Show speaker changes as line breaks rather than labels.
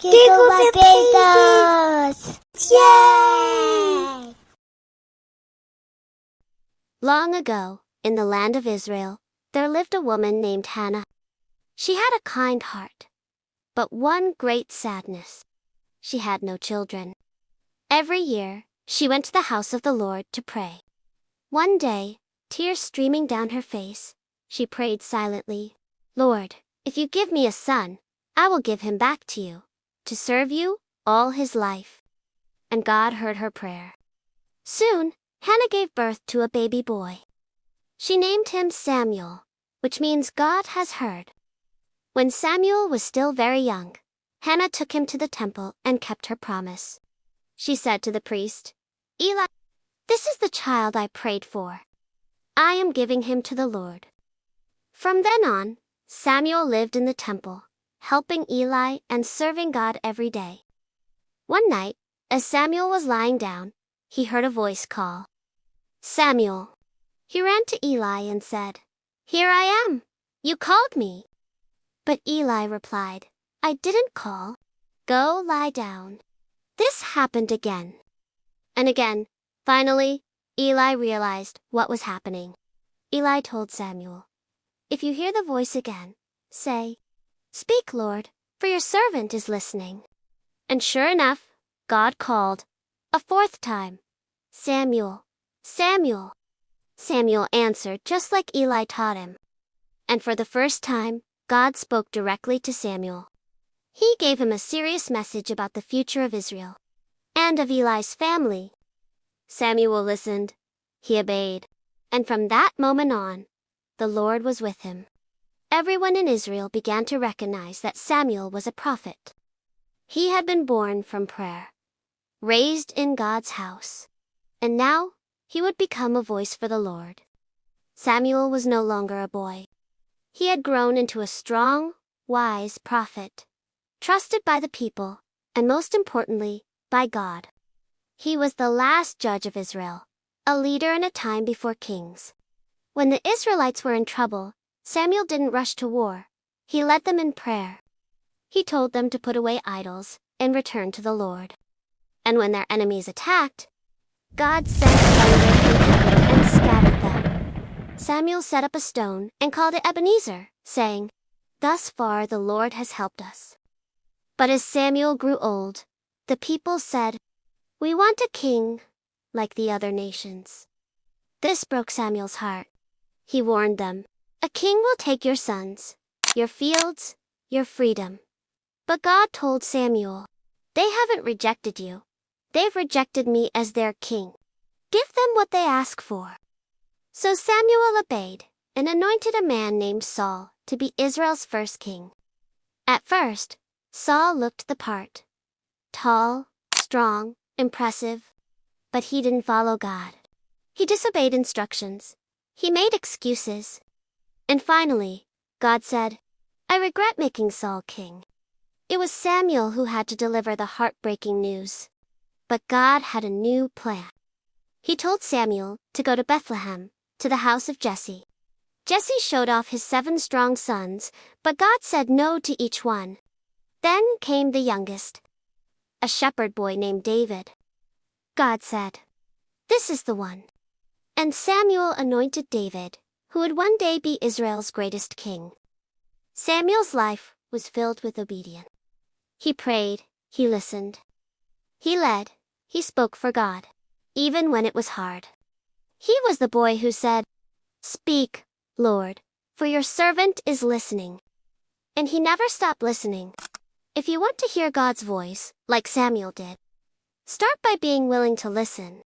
Tickle my potatoes! Yay!
Long ago, in the land of Israel, there lived a woman named Hannah. She had a kind heart, but one great sadness. She had no children. Every year, she went to the house of the Lord to pray. One day, tears streaming down her face, she prayed silently, "Lord, if you give me a son, I will give him back to you, to serve you all his life." And God heard her prayer. Soon, Hannah gave birth to a baby boy. She named him Samuel, which means God has heard. When Samuel was still very young, Hannah took him to the temple and kept her promise. She said to the priest, "Eli, this is the child I prayed for. I am giving him to the Lord." From then on, Samuel lived in the temple, helping Eli and serving God every day. One night, as Samuel was lying down, he heard a voice call, "Samuel." He ran to Eli and said, "Here I am. You called me." But Eli replied, "I didn't call. Go lie down." This happened again and again. Finally, Eli realized what was happening. Eli told Samuel, "If you hear the voice again, say, 'Speak, Lord, for your servant is listening.'" And sure enough, God called a fourth time, "Samuel, Samuel." Samuel answered just like Eli taught him. And for the first time, God spoke directly to Samuel. He gave him a serious message about the future of Israel and of Eli's family. Samuel listened, he obeyed, and from that moment on, the Lord was with him. Everyone in Israel began to recognize that Samuel was a prophet. He had been born from prayer, raised in God's house, and now he would become a voice for the Lord. Samuel was no longer a boy. He had grown into a strong, wise prophet, trusted by the people, and most importantly, by God. He was the last judge of Israel, a leader in a time before kings. When the Israelites were in trouble, Samuel didn't rush to war. He led them in prayer. He told them to put away idols and return to the Lord. And when their enemies attacked, God sent thunder from heaven and scattered them. Samuel set up a stone and called it Ebenezer, saying, "Thus far the Lord has helped us." But as Samuel grew old, the people said, "We want a king, like the other nations." This broke Samuel's heart. He warned them, "A king will take your sons, your fields, your freedom." But God told Samuel, "They haven't rejected you. They've rejected me as their king. Give them what they ask for." So Samuel obeyed and anointed a man named Saul to be Israel's first king. At first, Saul looked the part. Tall, strong, impressive. But he didn't follow God. He disobeyed instructions. He made excuses. And finally, God said, "I regret making Saul king." It was Samuel who had to deliver the heartbreaking news. But God had a new plan. He told Samuel to go to Bethlehem, to the house of Jesse. Jesse showed off his 7 strong sons, but God said no to each one. Then came the youngest, a shepherd boy named David. God said, "This is the one." And Samuel anointed David, who would one day be Israel's greatest king. Samuel's life was filled with obedience. He prayed, he listened. He led, he spoke for God, even when it was hard. He was the boy who said, "Speak, Lord, for your servant is listening." And he never stopped listening. If you want to hear God's voice, like Samuel did, start by being willing to listen.